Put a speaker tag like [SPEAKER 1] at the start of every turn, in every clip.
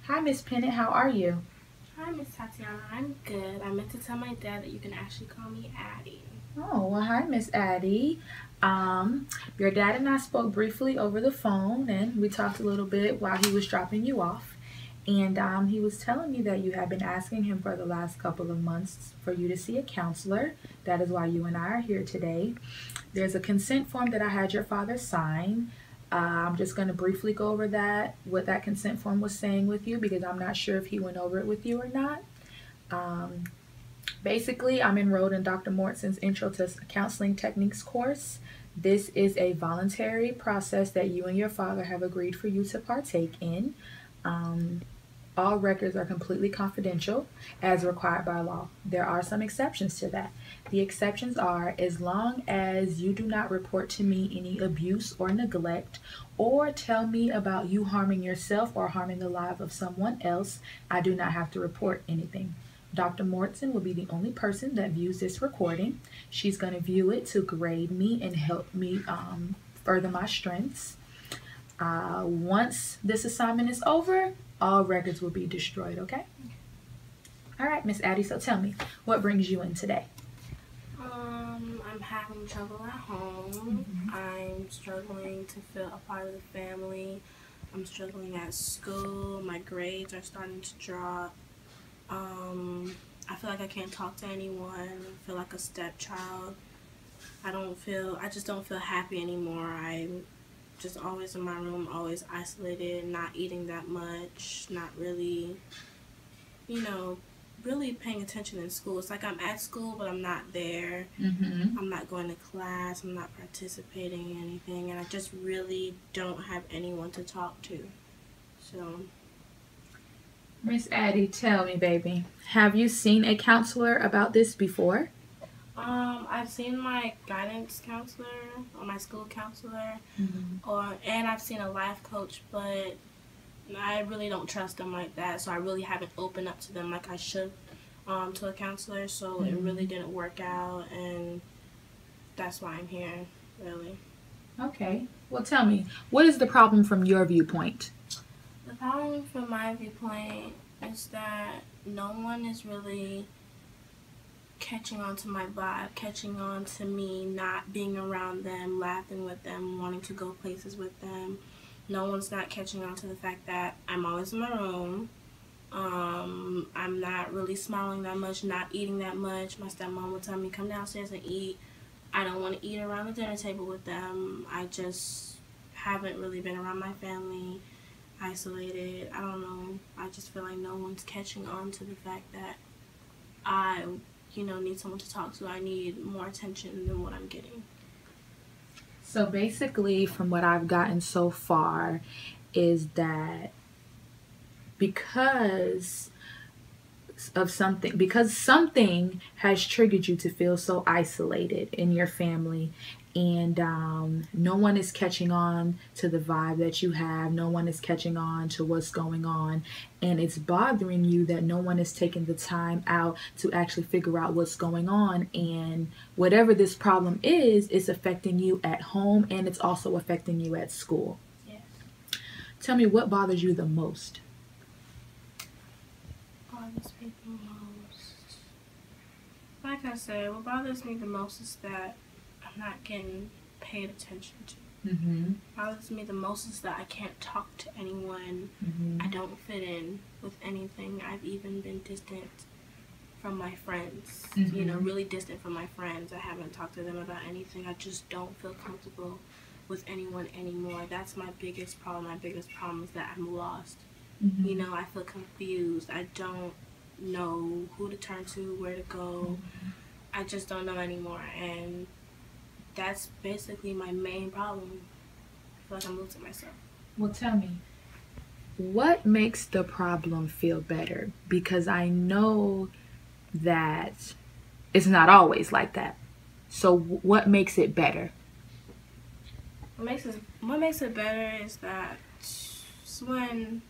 [SPEAKER 1] Hi, Miss Pennant. How are you?
[SPEAKER 2] Hi, Miss Tatiana. I'm good. I meant to tell my dad that you can actually call me Addie.
[SPEAKER 1] Oh, well, hi, Miss Addie. Um, your dad and I spoke briefly over the phone, and we talked a little bit while he was dropping you off. And he was telling me that you have been asking him for the last couple of months for you to see a counselor. That is why you and I are here today. There's a consent form that I had your father sign. I'm just going to briefly go over what that consent form was saying with you, because I'm not sure if he went over it with you or not. Um, Basically, I'm enrolled in Dr. Mortson's Intro to Counseling Techniques course. This is a voluntary process that you and your father have agreed for you to partake in. Um, all records are completely confidential as required by law. There are some exceptions to that. The exceptions are as long as you do not report to me any abuse or neglect or tell me about you harming yourself or harming the life of someone else, I do not have to report anything. Dr. Mortson will be the only person that views this recording. She's going to view it to grade me and help me further my strengths. Once this assignment is over, all records will be destroyed, okay? All right, Miss Addie, so tell me, what brings you in today?
[SPEAKER 2] I'm having trouble at home.
[SPEAKER 1] Mm-hmm.
[SPEAKER 2] I'm struggling to feel a part of the family. I'm struggling at school. My grades are starting to drop. I feel like I can't talk to anyone. I feel like a stepchild. I just don't feel happy anymore. I'm just always in my room, always isolated, not eating that much, not really, you know, really paying attention in school. It's like I'm at school, but I'm not there.
[SPEAKER 1] Mm-hmm.
[SPEAKER 2] I'm not going to class. I'm not participating in anything. And I just really don't have anyone to talk to. So,
[SPEAKER 1] Miss Addie, tell me, baby, have you seen a counselor about this before?
[SPEAKER 2] I've seen my guidance counselor or my school counselor,
[SPEAKER 1] Mm-hmm.
[SPEAKER 2] and I've seen a life coach, but I really don't trust them like that. So I really haven't opened up to them like I should, to a counselor. So it really
[SPEAKER 1] Mm-hmm.
[SPEAKER 2] didn't work out, and that's why I'm here, really.
[SPEAKER 1] Okay. Well, tell me, what is the problem from your viewpoint?
[SPEAKER 2] The problem from my viewpoint is that no one is really catching on to my vibe, catching on to me not being around them, laughing with them, wanting to go places with them. No one's not catching on to the fact that I'm always in my room. I'm not really smiling that much, not eating that much. My stepmom would tell me, come downstairs and eat. I don't want to eat around the dinner table with them. I just haven't really been around my family, isolated. I don't know. I just feel like no one's catching on to the fact that I, need someone to talk to. I need more attention than what I'm getting.
[SPEAKER 1] So basically, from what I've gotten so far, is that because because something has triggered you to feel so isolated in your family, and no one is catching on to the vibe that you have, no one is catching on to what's going on, and it's bothering you that no one is taking the time out to actually figure out what's going on, and whatever this problem is, it's affecting you at home and it's also affecting you at school.
[SPEAKER 2] Yes.
[SPEAKER 1] Tell me, what bothers you the most?
[SPEAKER 2] Bothers me the most. Like I said, what bothers me the most is that I'm not getting paid attention to.
[SPEAKER 1] Mm-hmm.
[SPEAKER 2] Bothers me the most is that I can't talk to anyone.
[SPEAKER 1] Mm-hmm.
[SPEAKER 2] I don't fit in with anything. I've even been distant from my friends.
[SPEAKER 1] Mm-hmm.
[SPEAKER 2] Really distant from my friends. I haven't talked to them about anything. I just don't feel comfortable with anyone anymore. That's my biggest problem. My biggest problem is that I'm lost.
[SPEAKER 1] Mm-hmm.
[SPEAKER 2] I feel confused. I don't know who to turn to, where to go. I just don't know anymore. And that's basically my main problem. I feel like I'm losing myself.
[SPEAKER 1] Well, tell me, what makes the problem feel better? Because I know that it's not always like that. So, what makes it better?
[SPEAKER 2] What makes it better is that when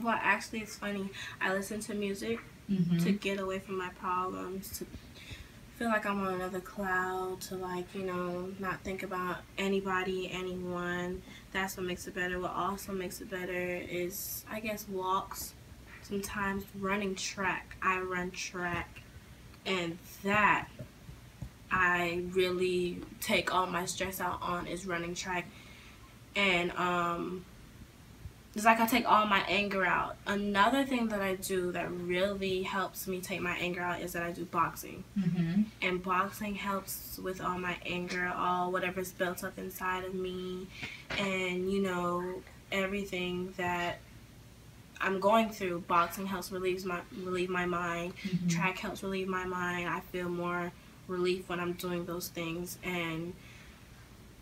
[SPEAKER 2] well, actually, it's funny. I listen to music to
[SPEAKER 1] Mm-hmm.
[SPEAKER 2] get away from my problems, to feel like I'm on another cloud to, like, not think about anybody, anyone. That's what makes it better. What also makes it better is, I guess, walks. Sometimes running track. I run track. And that I really take all my stress out on is running track. And it's like I take all my anger out. Another thing that I do that really helps me take my anger out is that I do boxing. And boxing helps with all my anger, all whatever's built up inside of me, and everything that I'm going through. Boxing helps relieve my mind. Track helps relieve my mind. I feel more relief when I'm doing those things, and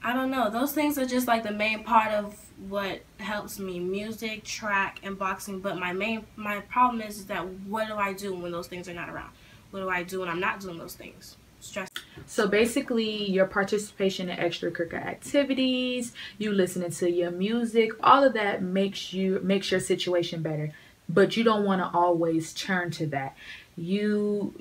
[SPEAKER 2] I don't know, those things are just like the main part of what helps me: music, track, and boxing. But my problem is that what do I do when those things are not around? What do I do when I'm not doing those things? Stress.
[SPEAKER 1] So basically, your participation in extracurricular activities, you listening to your music, all of that makes your situation better. But you don't want to always turn to that. You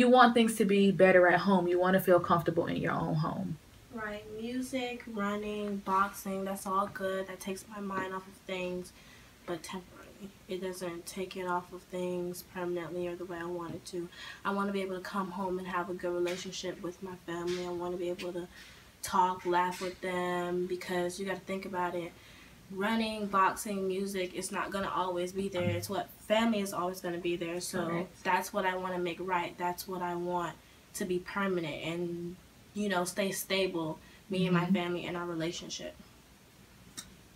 [SPEAKER 1] want things to be better at home. You want to feel comfortable in your own home.
[SPEAKER 2] Right. Music, running, boxing, that's all good. That takes my mind off of things, but temporarily. It doesn't take it off of things permanently or the way I want it to. I want to be able to come home and have a good relationship with my family. I want to be able to talk, laugh with them, because you got to think about it. Running, boxing, music, it's not going to always be there. It's what family is always going to be there. So that's what I want to make right. That's what I want to be permanent and, stay stable, me and my family and our relationship.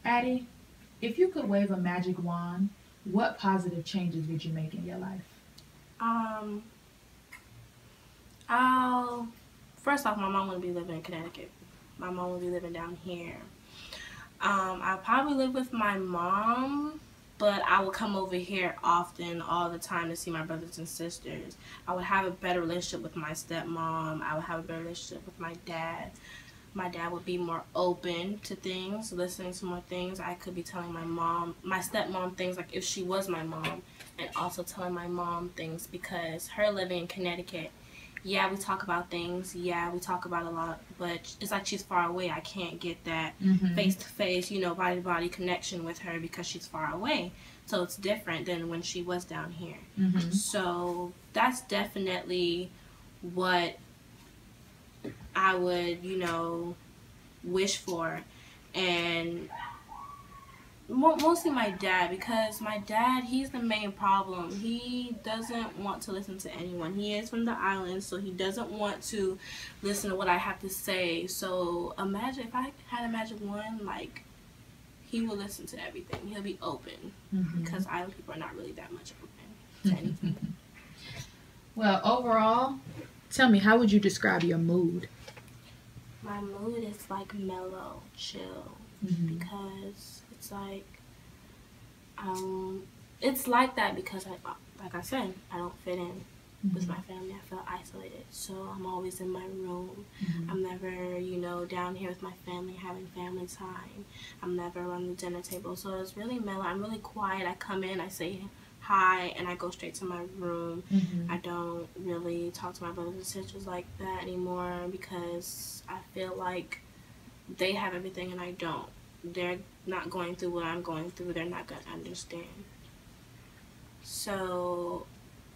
[SPEAKER 1] Addie, if you could wave a magic wand, what positive changes would you make in your life?
[SPEAKER 2] First off, my mom would be living in Connecticut. My mom would be living down here. I'll probably live with my mom, but I would come over here often, all the time, to see my brothers and sisters. I would have a better relationship with my stepmom. I would have a better relationship with my dad. My dad would be more open to things, listening to more things. I could be telling my stepmom things, like if she was my mom, and also telling my mom things, because her living in Connecticut, yeah, we talk about things. Yeah, we talk about a lot, but it's like she's far away. I can't get that face-to-face, body-to-body connection with her because she's far away. So it's different than when she was down here. So that's definitely what I would, wish for. And mostly my dad, because my dad, he's the main problem. He doesn't want to listen to anyone. He is from the island, so he doesn't want to listen to what I have to say. So imagine if I had a magic wand, like, he will listen to everything. He'll be open, because island people are not really that much open to anything.
[SPEAKER 1] Well, overall, tell me, how would you describe your mood?
[SPEAKER 2] My mood is like mellow, chill, because it's like that because like I said, I don't fit in with my family. I feel isolated, so I'm always in my room. I'm never, down here with my family having family time. I'm never around the dinner table, so it's really mellow. I'm really quiet. I come in, I say hi, and I go straight to my room. I don't really talk to my brothers and sisters like that anymore, because I feel like they have everything and I don't. They're not going through what I'm going through. They're not going to understand. So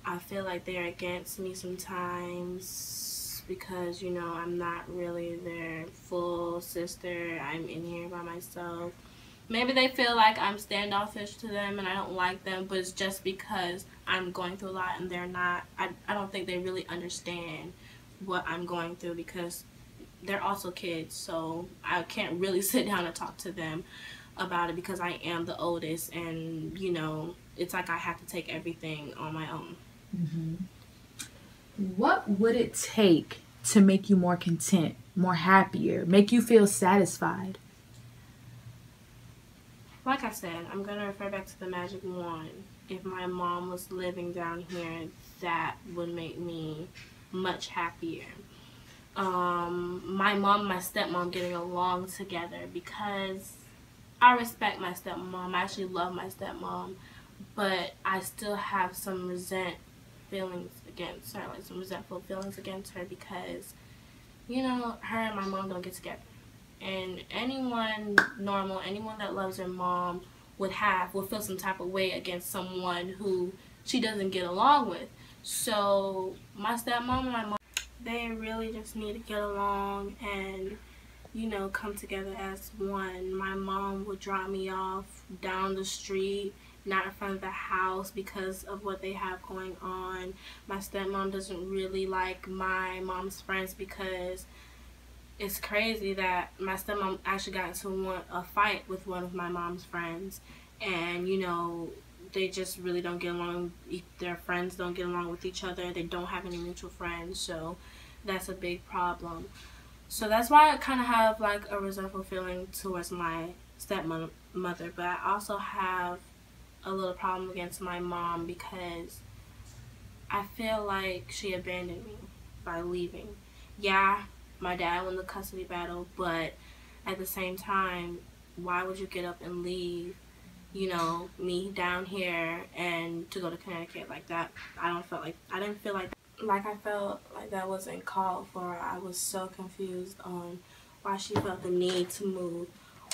[SPEAKER 2] I feel like they're against me sometimes, because, I'm not really their full sister. I'm in here by myself. Maybe they feel like I'm standoffish to them and I don't like them, but it's just because I'm going through a lot and they're not. I don't think they really understand what I'm going through, because they're also kids, so I can't really sit down and talk to them about it, because I am the oldest, and, it's like I have to take everything on my own.
[SPEAKER 1] What would it take to make you more content, more happier, make you feel satisfied?
[SPEAKER 2] Like I said, I'm going to refer back to the magic wand. If my mom was living down here, that would make me much happier. My mom and my stepmom getting along together, because I respect my stepmom. I actually love my stepmom, but I still have some feelings against her, like some resentful feelings against her because, you know, her and my mom don't get together. And anyone normal, anyone that loves their mom would feel some type of way against someone who she doesn't get along with. So my stepmom and my mom, they really just need to get along and, you know, come together as one. My mom would drop me off down the street, not in front of the house because of what they have going on. My stepmom doesn't really like my mom's friends because it's crazy that my stepmom actually got into a fight with one of my mom's friends, and you know, they just really don't get along. Their friends don't get along with each other. They don't have any mutual friends, so that's a big problem. So that's why I kind of have like a resentful feeling towards my stepmother, but I also have a little problem against my mom because I feel like she abandoned me by leaving. Yeah, my dad won the custody battle, but at the same time, why would you get up and leave, you know, me down here and to go to Connecticut like that? I didn't feel like I felt like that wasn't called for. I was so confused on why she felt the need to move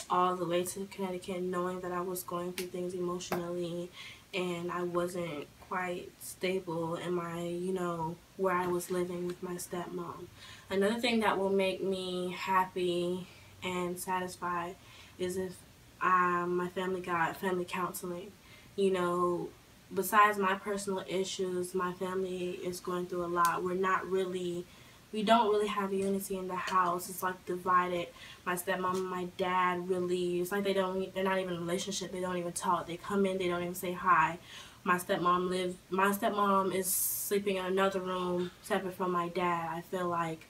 [SPEAKER 2] all the way to Connecticut, knowing that I was going through things emotionally and I wasn't quite stable in my, you know, where I was living with my stepmom. Another thing that will make me happy and satisfied is if my family got family counseling. You know, besides my personal issues, my family is going through a lot. We don't really have unity in the house. It's like divided. My stepmom and my dad really, it's like they're not even in a relationship. They don't even talk. They come in, they don't even say hi. My stepmom is sleeping in another room separate from my dad. I feel like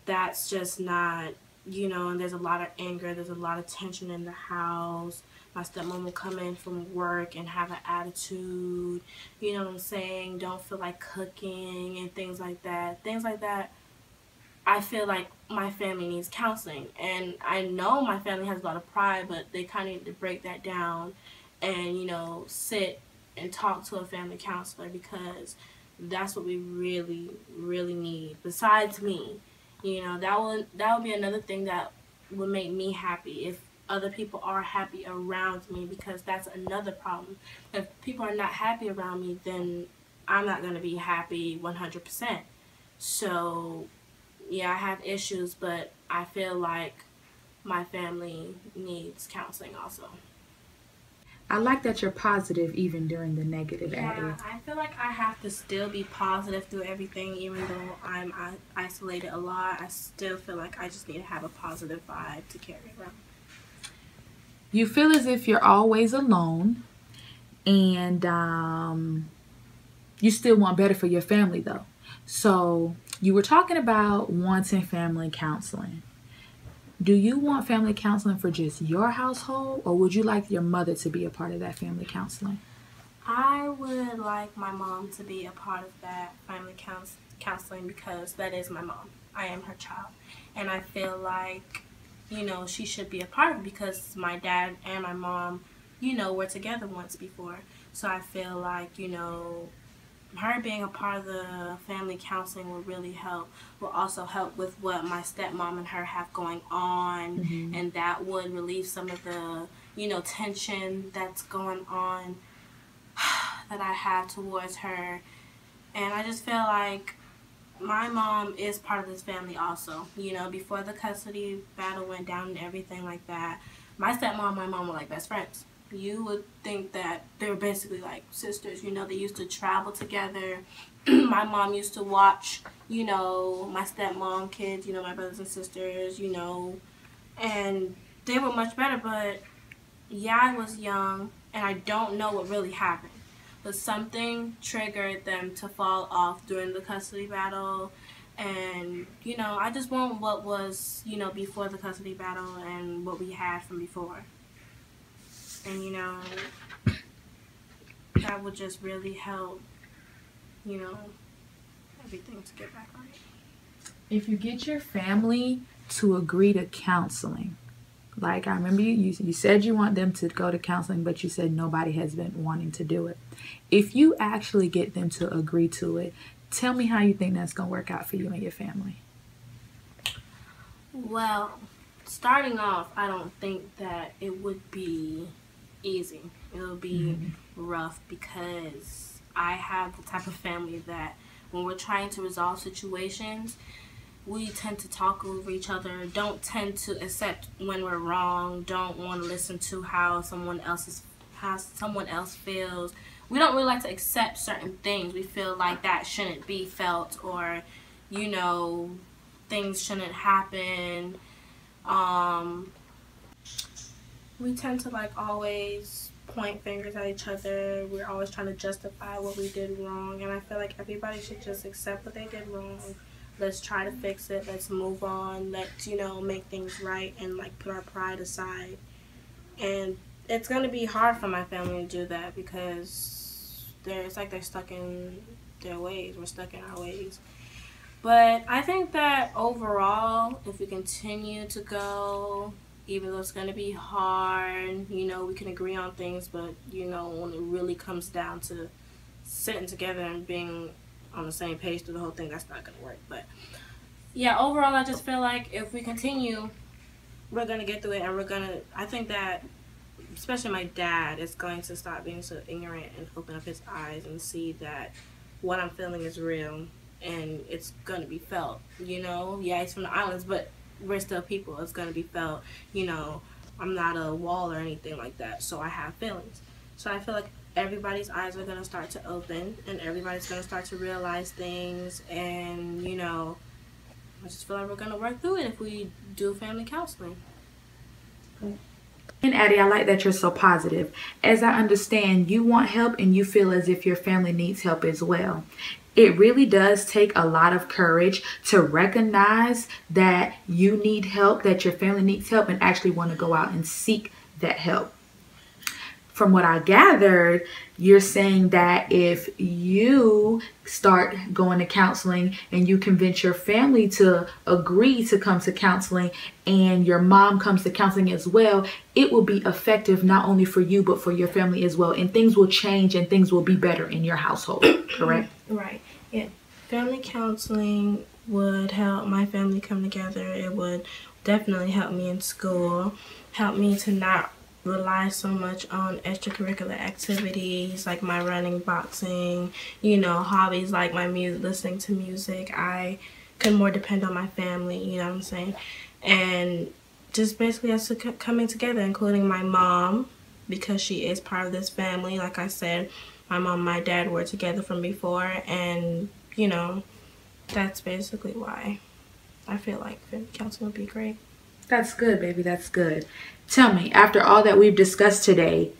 [SPEAKER 2] that's just not, you know, and there's a lot of anger, there's a lot of tension in the house. My stepmom will come in from work and have an attitude, you know what I'm saying, don't feel like cooking and things like that. Things like that, I feel like my family needs counseling. And I know my family has a lot of pride, but they kind of need to break that down and, you know, sit and talk to a family counselor because that's what we really, really need. Besides me, you know, that would be another thing that would make me happy if other people are happy around me, because that's another problem. If people are not happy around me, then I'm not going to be happy 100%. So, yeah, I have issues, but I feel like my family needs counseling also.
[SPEAKER 1] I like that you're positive even during the negative,
[SPEAKER 2] Yeah,
[SPEAKER 1] Addie.
[SPEAKER 2] I feel like I have to still be positive through everything, even though I'm isolated a lot. I still feel like I just need to have a positive vibe to carry around.
[SPEAKER 1] You feel as if you're always alone, and you still want better for your family, though. So you were talking about wanting family counseling. Do you want family counseling for just your household, or would you like your mother to be a part of that family counseling?
[SPEAKER 2] I would like my mom to be a part of that family counseling because that is my mom. I am her child. And I feel like, you know, she should be a part of it because my dad and my mom, you know, were together once before. So I feel like, you know, her being a part of the family counseling will really help. Will also help with what my stepmom and her have going on, and that would relieve some of the, you know, tension that's going on that I have towards her. And I just feel like my mom is part of this family also. You know, before the custody battle went down and everything like that, my stepmom and my mom were like best friends. You would think that they were basically like sisters. You know, they used to travel together. My mom used to watch, you know, my stepmom kids, you know, my brothers and sisters, you know, and they were much better. But yeah, I was young and I don't know what really happened. But something triggered them to fall off during the custody battle. And, you know, I just want what was, you know, before the custody battle and what we had from before. And, you know, that would just really help, you know, everything to get back right.
[SPEAKER 1] If you get your family to agree to counseling, Like, I remember you said you want them to go to counseling, but you said nobody has been wanting to do it. If you actually get them to agree to it, tell me how you think that's going to work out for you and your family.
[SPEAKER 2] Well, starting off, I don't think that it would be easy. It would be rough because I have the type of family that when we're trying to resolve situations, we tend to talk over each other, don't tend to accept when we're wrong, don't want to listen to how someone else feels. We don't really like to accept certain things. We feel like that shouldn't be felt, or you know, things shouldn't happen. Um, we tend to like always point fingers at each other. We're always trying to justify what we did wrong, and I feel like everybody should just accept what they did wrong. Let's try to fix it. Let's move on. Let's, make things right and like put our pride aside. And it's gonna be hard for my family to do that because it's like they're stuck in their ways. We're stuck in our ways. But I think that overall, if we continue to go, even though it's going to be hard, we can agree on things, but, when it really comes down to sitting together and being on the same page through the whole thing, that's not going to work. But, yeah, overall, I just feel like if we continue, we're going to get through it, and I think that, especially my dad, is going to stop being so ignorant and open up his eyes and see that what I'm feeling is real. And it's going to be felt, Yeah, he's from the islands, but we're still people. It's going to be felt, I'm not a wall or anything like that, so I have feelings. So I feel like everybody's eyes are going to start to open, and everybody's going to start to realize things, and, I just feel like we're going to work through it if we do family counseling.
[SPEAKER 1] And Addie, I like that you're so positive. As I understand, you want help and you feel as if your family needs help as well. It really does take a lot of courage to recognize that you need help, that your family needs help, and actually want to go out and seek that help. From what I gathered, you're saying that if you start going to counseling and you convince your family to agree to come to counseling and your mom comes to counseling as well, it will be effective not only for you but for your family as well. And things will change and things will be better in your household, correct?
[SPEAKER 2] Right. Yeah. Family counseling would help my family come together. It would definitely help me in school, help me to not rely so much on extracurricular activities like my running, boxing, hobbies like my music, listening to music. I could more depend on my family, you know what I'm saying? And just basically us coming together, including my mom, because she is part of this family. Like I said, my mom and my dad were together from before, and, that's basically why I feel like family counseling would be great.
[SPEAKER 1] That's good, baby. That's good. Tell me, after all that we've discussed today,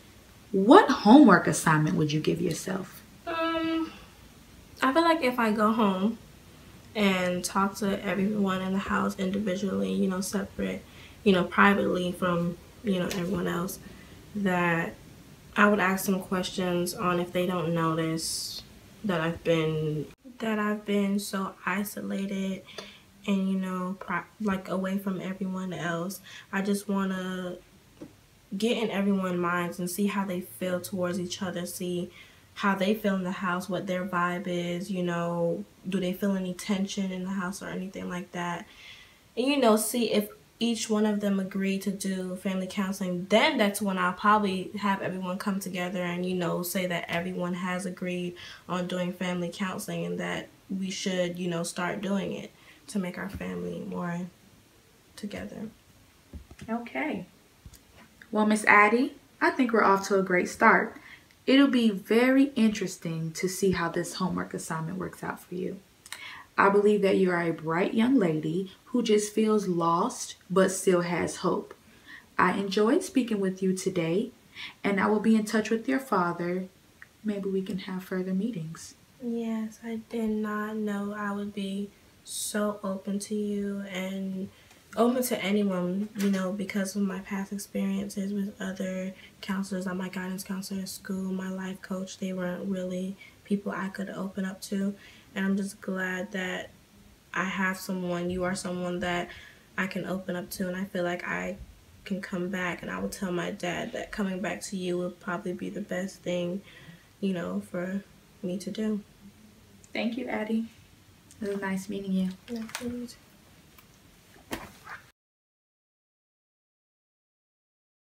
[SPEAKER 1] what homework assignment would you give yourself?
[SPEAKER 2] I feel like if I go home and talk to everyone in the house individually, separate, privately from, everyone else, that I would ask them questions on if they don't notice that I've been so isolated and like away from everyone else. I just want to get in everyone's minds and see how they feel towards each other, see how they feel in the house, what their vibe is, do they feel any tension in the house or anything like that, and see if each one of them agree to do family counseling. Then that's when I'll probably have everyone come together and say that everyone has agreed on doing family counseling and that we should start doing it to make our family more together.
[SPEAKER 1] Okay. Well, Miss Addie, I think we're off to a great start. It'll be very interesting to see how this homework assignment works out for you. I believe that you are a bright young lady who just feels lost but still has hope. I enjoyed speaking with you today, and I will be in touch with your father. Maybe we can have further meetings.
[SPEAKER 2] Yes, I did not know I would be so open to you and open to anyone, because of my past experiences with other counselors, like my guidance counselor at school, my life coach. They weren't really people I could open up to, and I'm just glad that I have someone, you are someone that I can open up to, and I feel like I can come back. And I would tell my dad that coming back to you would probably be the best thing, you know, for me to do.
[SPEAKER 1] Thank you, Addie. It was nice meeting you.
[SPEAKER 2] Yeah,